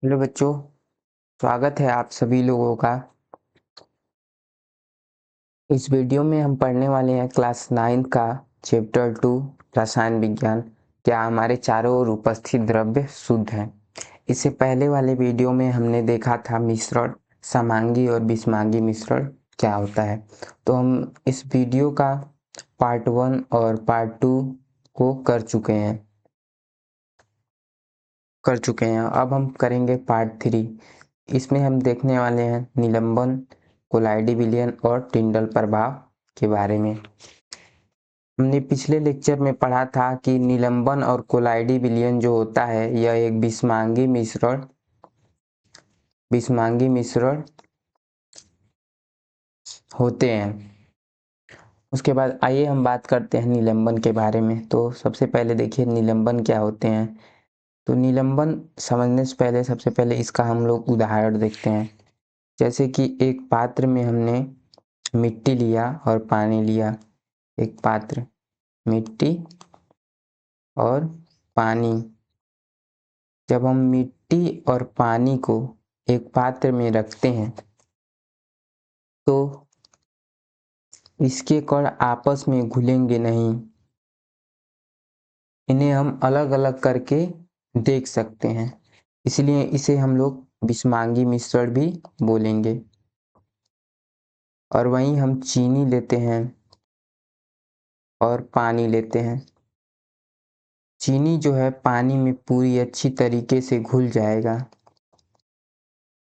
Hello बच्चों, स्वागत है आप सभी लोगों का। इस वीडियो में हम पढ़ने वाले हैं क्लास 9 का चैप्टर 2 रसायन विज्ञान। क्या हमारे चारों ओर उपस्थित द्रव्य शुद्ध हैं। इससे पहले वाले वीडियो में हमने देखा था मिश्रण, समांगी और विषमांगी मिश्रण क्या होता है। तो हम इस वीडियो का पार्ट 1 और पार्ट 2 को कर चुके हैं। अब हम करेंगे पार्ट 3। इसमें हम देखने वाले हैं निलंबन, कोलाइडी विलयन और टिंडल प्रभाव के बारे में। हमने पिछले लेक्चर में पढ़ा था कि निलंबन और कोलाइडी विलयन जो होता है यह एक विषमांगी मिश्रण होते हैं। उसके बाद आइए हम बात करते हैं निलंबन के बारे में। तो सबसे पहले देखिए निलंबन क्या होते हैं। तो निलंबन समझने से पहले सबसे पहले इसका हम लोग उदाहरण देखते हैं। जैसे कि एक पात्र में हमने मिट्टी लिया और पानी लिया। एक पात्र, मिट्टी और पानी। जब हम मिट्टी और पानी को एक पात्र में रखते हैं तो इसके कण आपस में घुलेंगे नहीं। इन्हें हम अलग अलग करके देख सकते हैं, इसलिए इसे हम लोग विषमांगी मिश्रण भी बोलेंगे। और वहीं हम चीनी लेते हैं और पानी लेते हैं। चीनी जो है पानी में पूरी अच्छी तरीके से घुल जाएगा।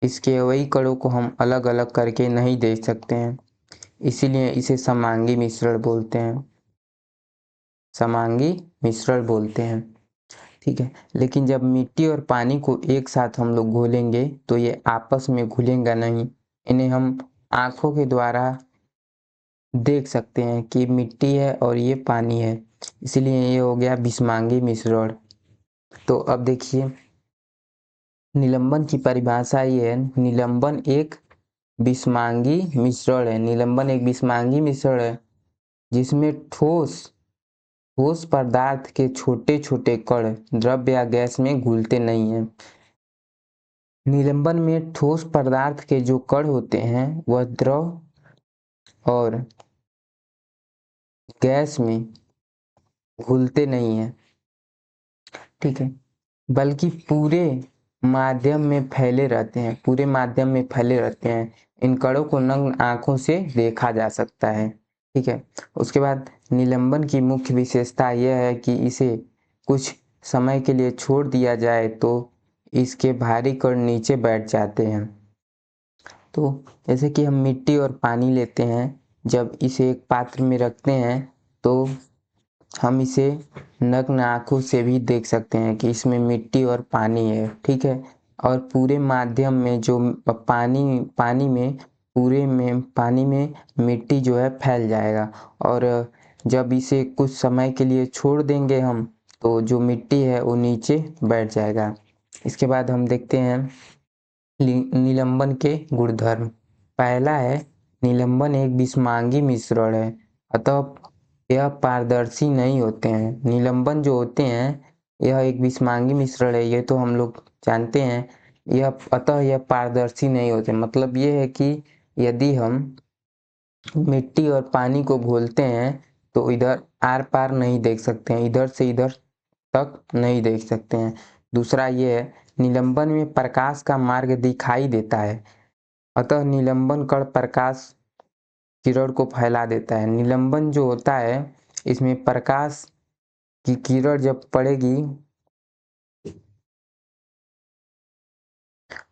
इसके वही कणों को हम अलग अलग करके नहीं देख सकते हैं, इसीलिए इसे समांगी मिश्रण बोलते हैं। समांगी मिश्रण बोलते हैं, ठीक है। लेकिन जब मिट्टी और पानी को एक साथ हम लोग घोलेंगे तो ये आपस में घुलेंगे नहीं। इन्हें हम आंखों के द्वारा देख सकते हैं कि मिट्टी है और ये पानी है, इसलिए ये हो गया विषमांगी मिश्रण। तो अब देखिए निलंबन की परिभाषा ये है, निलंबन एक विषमांगी मिश्रण है। निलंबन एक विषमांगी मिश्रण है जिसमें ठोस पदार्थ के छोटे छोटे कण द्रव या गैस में घुलते नहीं हैं। निलंबन में ठोस पदार्थ के जो कण होते हैं वह द्रव और गैस में घुलते नहीं हैं, ठीक है, बल्कि पूरे माध्यम में फैले रहते हैं। इन कणों को नग्न आंखों से देखा जा सकता है, ठीक है। उसके बाद निलंबन की मुख्य विशेषता यह है कि इसे कुछ समय के लिए छोड़ दिया जाए तो इसके भारी कण नीचे बैठ जाते हैं। तो जैसे कि हम मिट्टी और पानी लेते हैं, जब इसे एक पात्र में रखते हैं तो हम इसे नग्न आंखों से भी देख सकते हैं कि इसमें मिट्टी और पानी है, ठीक है। और पूरे माध्यम में जो पानी में मिट्टी जो है फैल जाएगा। और जब इसे कुछ समय के लिए छोड़ देंगे हम तो जो मिट्टी है वो नीचे बैठ जाएगा। इसके बाद हम देखते हैं निलंबन के गुणधर्म। पहला है निलंबन एक विषमांगी मिश्रण है, अतः यह पारदर्शी नहीं होते हैं। निलंबन जो होते हैं यह एक विषमांगी मिश्रण है, ये तो हम लोग जानते हैं। यह पारदर्शी नहीं होते, मतलब ये है कि यदि हम मिट्टी और पानी को घोलते हैं तो इधर आर पार नहीं देख सकते हैं, इधर से इधर तक नहीं देख सकते हैं। दूसरा ये है निलंबन में प्रकाश का मार्ग दिखाई देता है, अतः निलंबन कण प्रकाश किरण को फैला देता है। निलंबन जो होता है इसमें प्रकाश की किरण जब पड़ेगी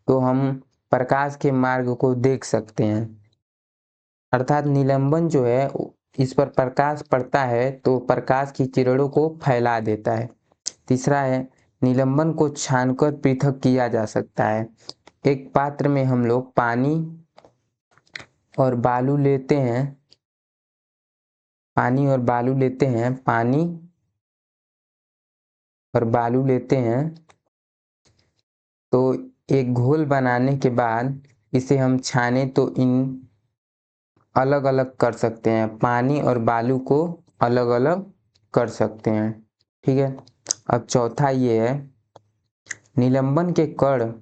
तो हम प्रकाश के मार्ग को देख सकते हैं। अर्थात निलंबन जो है इस पर प्रकाश पड़ता है तो प्रकाश की किरणों को फैला देता है। तीसरा है निलंबन को छानकर पृथक किया जा सकता है। एक पात्र में हम लोग पानी और बालू लेते हैं पानी और बालू लेते हैं तो एक घोल बनाने के बाद इसे हम छाने तो इन अलग अलग कर सकते हैं, पानी और बालू को अलग अलग कर सकते हैं, ठीक है। अब चौथा ये है निलंबन के कण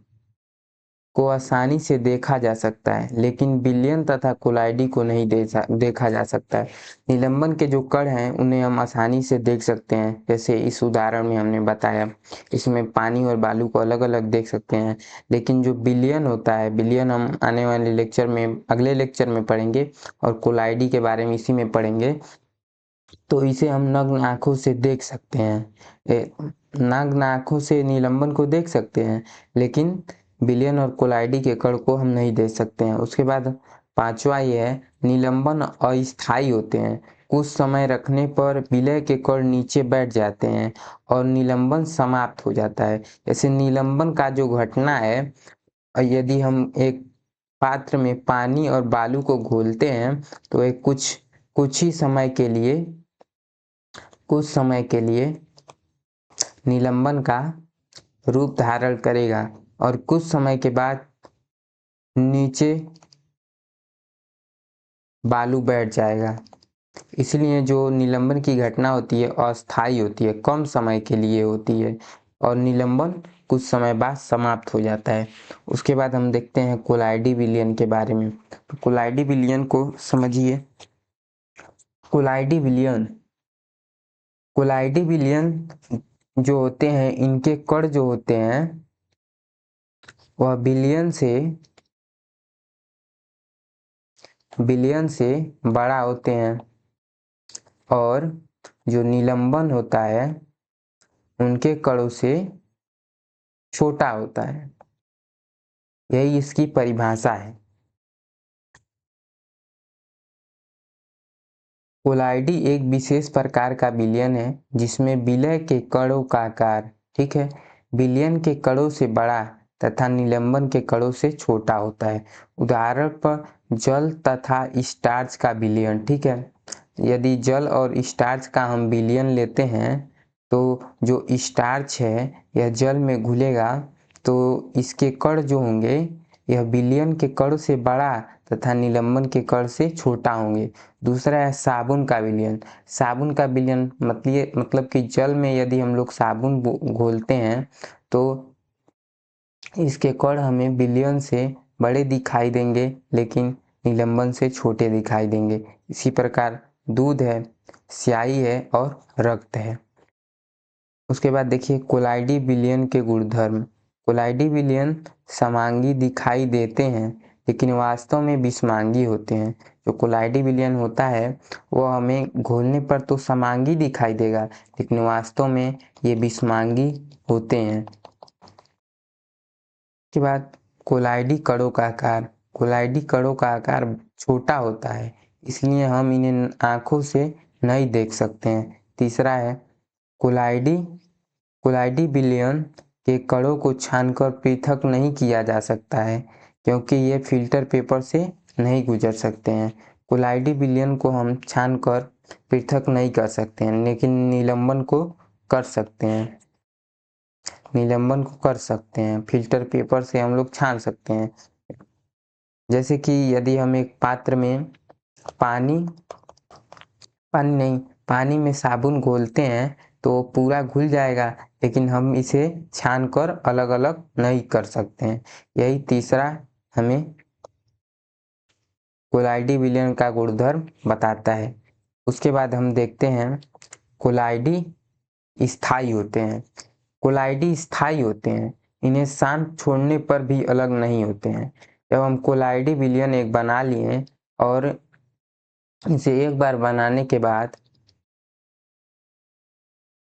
को आसानी से देखा जा सकता है, लेकिन विलयन तथा कोलाइडी को नहीं देखा जा सकता है। निलंबन के जो कण हैं उन्हें हम आसानी से देख सकते हैं, जैसे इस उदाहरण में हमने बताया। इसमें पानी और बालू को अलग अलग देख सकते हैं, लेकिन जो विलयन होता है, विलयन हम आने वाले लेक्चर में, अगले लेक्चर में पढ़ेंगे, और कोलाइडी के बारे में इसी में पढ़ेंगे। तो इसे हम नग्न आँखों से देख सकते हैं। नग्न आँखों से निलंबन को देख सकते हैं, लेकिन विलयन और कोलाइडी के कण को हम नहीं देख सकते हैं। उसके बाद पांचवा ये है, निलंबन अस्थायी होते हैं। कुछ समय रखने पर विलय के कण नीचे बैठ जाते हैं और निलंबन समाप्त हो जाता है। जैसे निलंबन का जो घटना है, यदि हम एक पात्र में पानी और बालू को घोलते हैं तो एक कुछ ही समय के लिए, कुछ समय के लिए निलंबन का रूप धारण करेगा और कुछ समय के बाद नीचे बालू बैठ जाएगा। इसलिए जो निलंबन की घटना होती है अस्थायी होती है, कम समय के लिए होती है, और निलंबन कुछ समय बाद समाप्त हो जाता है। उसके बाद हम देखते हैं कोलाइडी विलयन के बारे में। तो कोलाइडी विलयन को समझिए। कोलाइडी विलयन, कोलाइडी विलयन जो होते हैं, इनके कण जो होते हैं वह विलयन से बड़ा होते हैं, और जो निलंबन होता है उनके कणों से छोटा होता है। यही इसकी परिभाषा है। कोलाइडी एक विशेष प्रकार का विलयन है जिसमें विलय के कणों का आकार, ठीक है, विलयन के कणों से बड़ा तथा निलंबन के कणों से छोटा होता है। उदाहरण पर जल तथा स्टार्च का विलयन, ठीक है। यदि जल और स्टार्च का हम विलयन लेते हैं तो जो स्टार्च है यह जल में घुलेगा, तो इसके कण जो होंगे यह विलयन के कण से बड़ा तथा निलंबन के कण से छोटा होंगे। दूसरा है साबुन का विलयन। साबुन का विलयन मतलब कि जल में यदि हम लोग साबुन घोलते हैं तो इसके कण हमें विलयन से बड़े दिखाई देंगे, लेकिन निलंबन से छोटे दिखाई देंगे। इसी प्रकार दूध है, स्याही है और रक्त है। उसके बाद देखिए कोलाइडी विलयन के गुणधर्म। कोलाइडी विलयन समांगी दिखाई देते हैं, लेकिन वास्तव में विषमांगी होते हैं। जो कोलाइडी विलयन होता है वह हमें घोलने पर तो समांगी दिखाई देगा, लेकिन वास्तव में ये विषमांगी होते हैं। के बाद कोलाइडी कणों का आकार। कोलाइडी कणों का आकार छोटा होता है, इसलिए हम इन्हें आँखों से नहीं देख सकते हैं। तीसरा है कोलाइडी विलयन के कणों को छानकर पृथक नहीं किया जा सकता है, क्योंकि ये फिल्टर पेपर से नहीं गुजर सकते हैं। कोलाइडी विलयन को हम छानकर पृथक नहीं कर सकते हैं, लेकिन निलंबन को कर सकते हैं। निलंबन को कर सकते हैं, फिल्टर पेपर से हम लोग छान सकते हैं। जैसे कि यदि हम एक पात्र में पानी में साबुन घोलते हैं तो पूरा घुल जाएगा, लेकिन हम इसे छानकर अलग अलग नहीं कर सकते हैं। यही तीसरा हमें कोलाइडी विलयन का गुणधर्म बताता है। उसके बाद हम देखते हैं कोलाइडी स्थायी होते हैं। कोलाइडी स्थायी होते हैं, इन्हें शांत छोड़ने पर भी अलग नहीं होते हैं। जब हम कोलाइडी विलयन एक बना लिए और इसे एक बार बनाने के बाद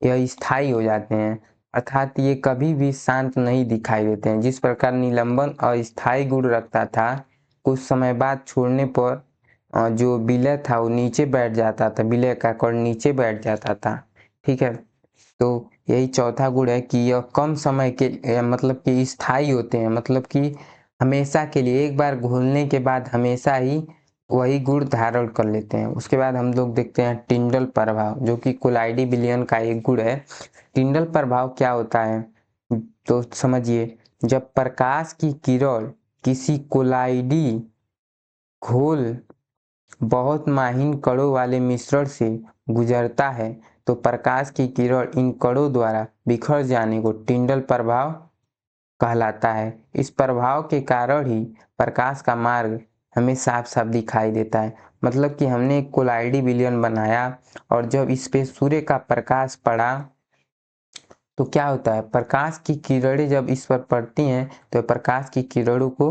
यह स्थायी हो जाते हैं, अर्थात ये कभी भी शांत नहीं दिखाई देते हैं। जिस प्रकार निलंबन अस्थायी गुण रखता था, कुछ समय बाद छोड़ने पर जो विलय था वो नीचे बैठ जाता था, विलय का कण नीचे बैठ जाता था, ठीक है। तो यही चौथा गुण है कि यह कम समय के मतलब कि स्थायी होते हैं, मतलब कि हमेशा के लिए, एक बार घोलने के बाद हमेशा ही वही गुण धारण कर लेते हैं। उसके बाद हम लोग देखते हैं टिंडल प्रभाव, जो कि कोलाइडी विलयन का एक गुण है। टिंडल प्रभाव क्या होता है तो समझिए। जब प्रकाश की किरण किसी कोलाइडी घोल बहुत महीन कणों वाले मिश्रण से गुजरता है तो प्रकाश की किरण इन कणों द्वारा बिखर जाने को टिंडल प्रभाव कहलाता है। इस प्रभाव के कारण ही प्रकाश का मार्ग हमें साफ साफ दिखाई देता है। मतलब कि हमने एक कोलाइडी विलयन बनाया और जब इस पे सूर्य का प्रकाश पड़ा तो क्या होता है, प्रकाश की किरणें जब इस पर पड़ती हैं तो प्रकाश की किरणों को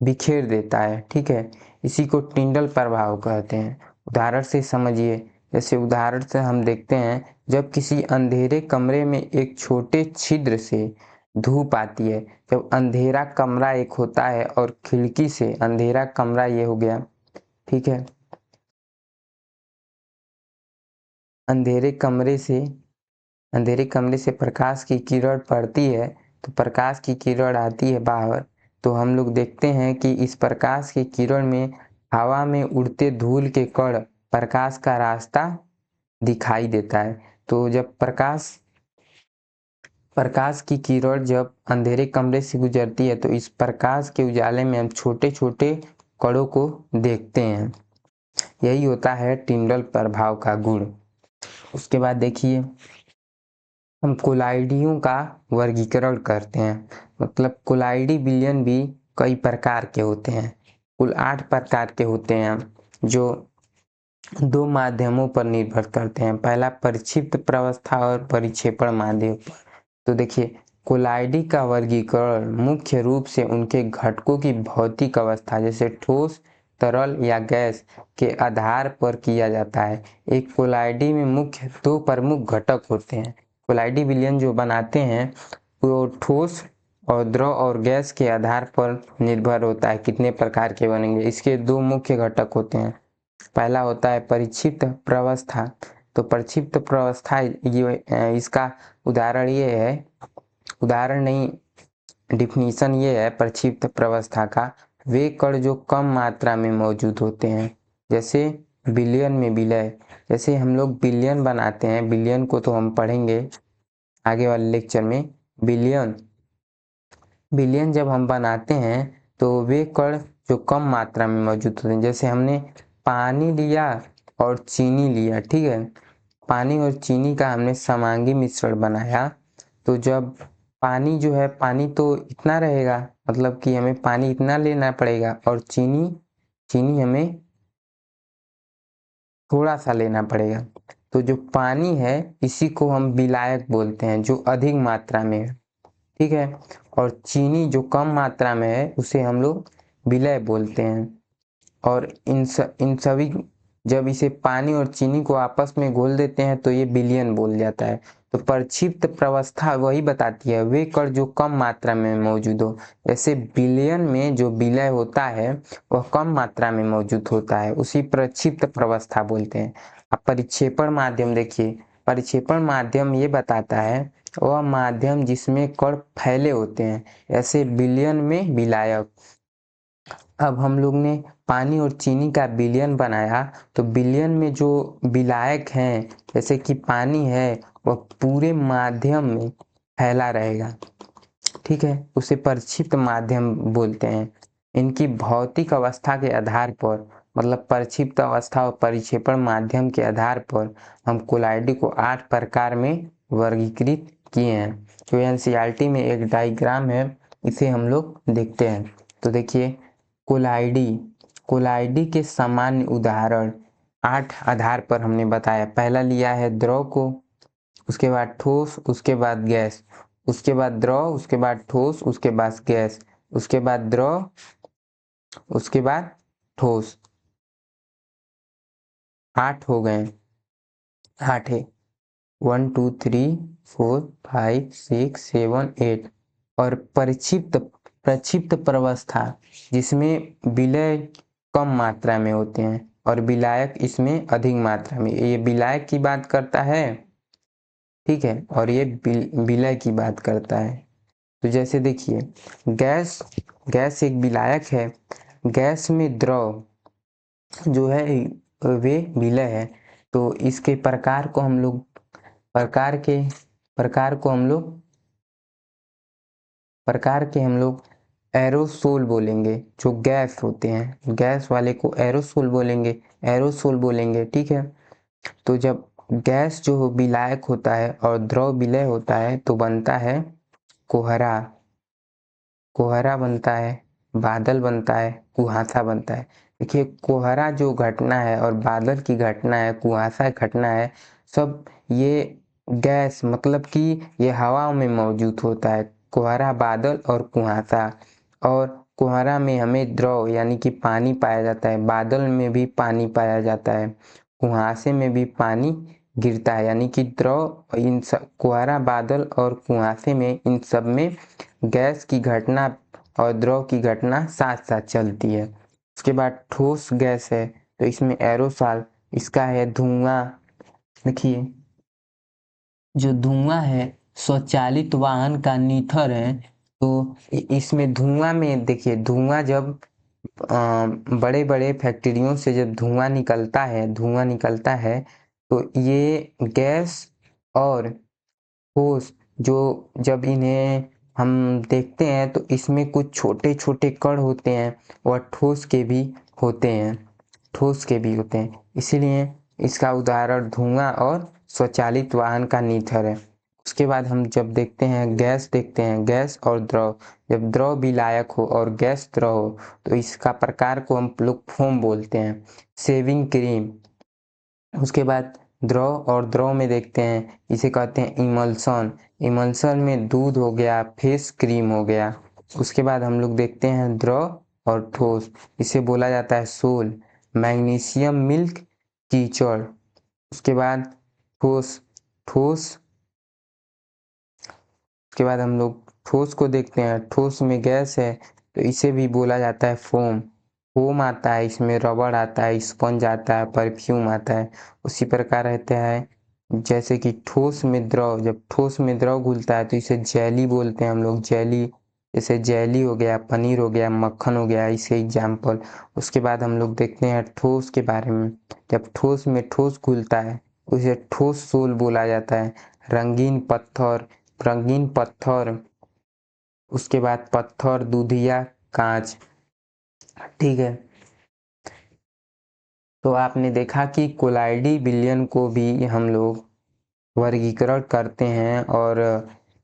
बिखेर देता है। ठीक है, इसी को टिंडल प्रभाव कहते हैं। उदाहरण से समझिए, जैसे उदाहरण से हम देखते हैं, जब किसी अंधेरे कमरे में एक छोटे छिद्र से धूप आती है। जब अंधेरा कमरा एक होता है और खिड़की से अंधेरा कमरा ये हो गया, ठीक है, अंधेरे कमरे से अंधेरे कमरे से प्रकाश की किरण पड़ती है तो प्रकाश की किरण आती है बाहर, तो हम लोग देखते हैं कि इस प्रकाश की किरण में हवा में उड़ते धूल के कण प्रकाश का रास्ता दिखाई देता है। तो जब प्रकाश की किरण जब अंधेरे कमरे से गुजरती है तो इस प्रकाश के उजाले में हम छोटे छोटे कणों को देखते हैं। यही होता है टिंडल प्रभाव का गुण। उसके बाद देखिए, हम कोलाइडियों का वर्गीकरण करते हैं। मतलब कोलाइडी विलयन भी कई प्रकार के होते हैं, कुल 8 प्रकार के होते हैं जो 2 माध्यमों पर निर्भर करते हैं। पहला परिक्षिप्त प्रवस्था और परिक्षेपण माध्यम। तो देखिए, कोलाइडी का वर्गीकरण मुख्य रूप से उनके घटकों की भौतिक अवस्था जैसे ठोस, तरल या गैस के आधार पर किया जाता है। एक कोलाइडी में मुख्य 2 प्रमुख घटक होते हैं। कोलाइडी विलयन जो बनाते हैं वो ठोस और द्रव और गैस के आधार पर निर्भर होता है कितने प्रकार के बनेंगे। इसके 2 मुख्य घटक होते हैं। पहला होता है परिक्षिप्त प्रवस्था। तो परिक्षिप्त प्रवस्था ये इसका उदाहरण ये है, उदाहरण नहीं, डिफिनीशन ये है प्रक्षिप्त प्रवस्था का, वे कण जो कम मात्रा में मौजूद होते हैं। जैसे विलयन में विलय, जैसे हम लोग विलयन बनाते हैं, विलयन को तो हम पढ़ेंगे आगे वाले लेक्चर में। विलयन विलयन जब हम बनाते हैं तो वे कण जो कम मात्रा में मौजूद होते हैं। जैसे हमने पानी लिया और चीनी लिया, ठीक है, पानी और चीनी का हमने समांगी मिश्रण बनाया। तो जब पानी जो है, पानी तो इतना रहेगा, मतलब कि हमें पानी इतना लेना पड़ेगा और चीनी चीनी हमें थोड़ा सा लेना पड़ेगा। तो जो पानी है इसी को हम विलायक बोलते हैं, जो अधिक मात्रा में है, ठीक है, और चीनी जो कम मात्रा में है उसे हम लोग विलय बोलते हैं। और इन सभी जब इसे पानी और चीनी को आपस में घोल देते हैं तो ये विलयन बोल जाता है। तो प्रक्षिप्त प्रवस्था वही बताती है वे कण जो कम मात्रा में मौजूद हो। जैसे विलयन में जो विलय होता है वह कम मात्रा में मौजूद होता है, उसी प्रक्षिप्त प्रवस्था बोलते हैं। अब परिक्षेपण माध्यम देखिए, परिक्षेपण माध्यम ये बताता है वह माध्यम जिसमें कण फैले होते हैं, ऐसे विलयन में विलायक। अब हम लोग ने पानी और चीनी का विलयन बनाया तो विलयन में जो विलायक हैं, जैसे कि पानी है, वह पूरे माध्यम में फैला रहेगा, ठीक है, उसे परिक्षिप्त माध्यम बोलते हैं। इनकी भौतिक अवस्था के आधार पर, मतलब परिक्षिप्त अवस्था और परिक्षेपण माध्यम के आधार पर हम कोलाइडी को 8 प्रकार में वर्गीकृत किए हैं। जो एनसीईआरटी में एक डायग्राम है, इसे हम लोग देखते हैं। तो देखिए, कोलाइडी के सामान्य उदाहरण 8 आधार पर हमने बताया। पहला लिया है द्रव को, उसके बाद ठोस, उसके बाद गैस, उसके बाद द्रव, उसके बाद ठोस, उसके बाद गैस, उसके बाद द्रव, उसके बाद ठोस। 8 हो गए, 8 है, 1 2 3 4 5 6 7 8। और प्रक्षिप्त प्रवस्था जिसमें विलय कम मात्रा में होते हैं और विलायक इसमें अधिक मात्रा में, ये विलायक की बात करता है, ठीक है, और ये विलय की बात करता है। तो जैसे देखिए, गैस एक विलायक है, गैस में द्रव जो है वे विलय है। तो इसके प्रकार को हम लोग प्रकार को हम लोग प्रकार के हम लोग एरोसोल बोलेंगे। जो गैस होते हैं, गैस वाले को एरोसोल बोलेंगे, ठीक है। तो जब गैस जो विलायक होता है और द्रव विलय होता है तो बनता है कोहरा, कोहरा बनता है, बादल बनता है, कुहासा बनता है। देखिए कोहरा जो घटना है और बादल की घटना है, कुहासा घटना है, सब ये गैस मतलब कि ये हवा में मौजूद होता है। कोहरा, बादल और कुहासा। और कोहरा में हमें द्रव यानी कि पानी पाया जाता है, बादल में भी पानी पाया जाता है, कुहासे में भी पानी गिरता है, यानी कि द्रव इन सब कोहरा, बादल और कुहासे में, इन सब में गैस की घटना और द्रव की घटना साथ साथ चलती है। उसके बाद ठोस गैस है तो इसमें एरोसॉल, इसका है धुआं। देखिए जो धुआं है स्वचालित वाहन का नीथर है। तो इसमें धुआं में देखिए, धुआं जब बड़े बड़े फैक्ट्रियों से जब धुआं निकलता है तो ये गैस और ठोस, जो जब इन्हें हम देखते हैं तो इसमें कुछ छोटे छोटे कण होते हैं और ठोस के भी होते हैं, इसीलिए इसका उदाहरण धुआं और स्वचालित वाहन का नीथर है। उसके बाद हम जब देखते हैं गैस और द्रव। जब द्रव विलायक हो और गैस द्रव हो तो इसका प्रकार को हम लोग फोम बोलते हैं, शेविंग क्रीम। उसके बाद द्रव और द्रव में देखते हैं, इसे कहते हैं इमल्सन। इमल्सन में दूध हो गया, फेस क्रीम हो गया। उसके बाद हम लोग देखते हैं द्रव और ठोस, इसे बोला जाता है सोल, मैग्नीशियम मिल्क, कीचड़। उसके बाद ठोस, ठोस उसके बाद हम लोग ठोस को देखते हैं। ठोस में गैस है तो इसे भी बोला जाता है फोम। फोम आता है, इसमें रबड़ आता है, स्पंज आता है, परफ्यूम आता है। उसी प्रकार रहता है जैसे कि ठोस में द्रव, जब ठोस में द्रव घुलता है तो इसे जेली बोलते हैं हम लोग, जेली। जैसे जेली हो गया, पनीर हो गया, मक्खन हो गया, इसे एग्जाम्पल। उसके बाद हम लोग देखते हैं ठोस के बारे में। जब ठोस में ठोस घुलता है उसे ठोस सोल बोला जाता है। रंगीन पत्थर, रंगीन पत्थर। उसके बाद पत्थर, दूधिया, कांच। ठीक है, तो आपने देखा कि कोलाइडी विलयन को भी हम लोग वर्गीकरण करते हैं और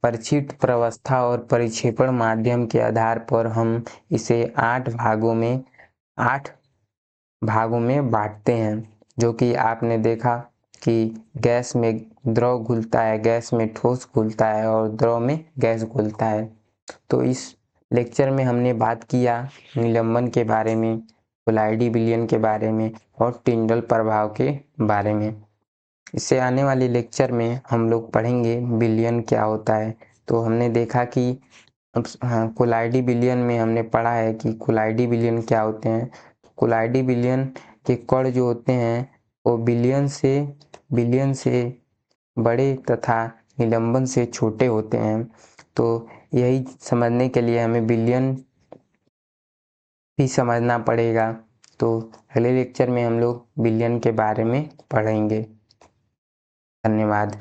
परिचित प्रवस्था और परिक्षेपण माध्यम के आधार पर हम इसे 8 भागों में बांटते हैं। जो कि आपने देखा कि गैस में द्रव घुलता है, गैस में ठोस घुलता है और द्रव में गैस घुलता है। तो इस लेक्चर में हमने बात किया निलंबन के बारे में, कोलाइडी विलयन के बारे में और टिंडल प्रभाव के बारे में। इससे आने वाले लेक्चर में हम लोग पढ़ेंगे विलयन क्या होता है। तो हमने देखा कि हाँ, कोलाइडी विलयन में हमने पढ़ा है कि कोलाइडी विलयन क्या होते हैं। कोलाइडी विलयन के कण जो होते हैं वो बिलियन से बड़े तथा निलंबन से छोटे होते हैं। तो यही समझने के लिए हमें विलयन भी समझना पड़ेगा। तो अगले लेक्चर में हम लोग विलयन के बारे में पढ़ेंगे। धन्यवाद।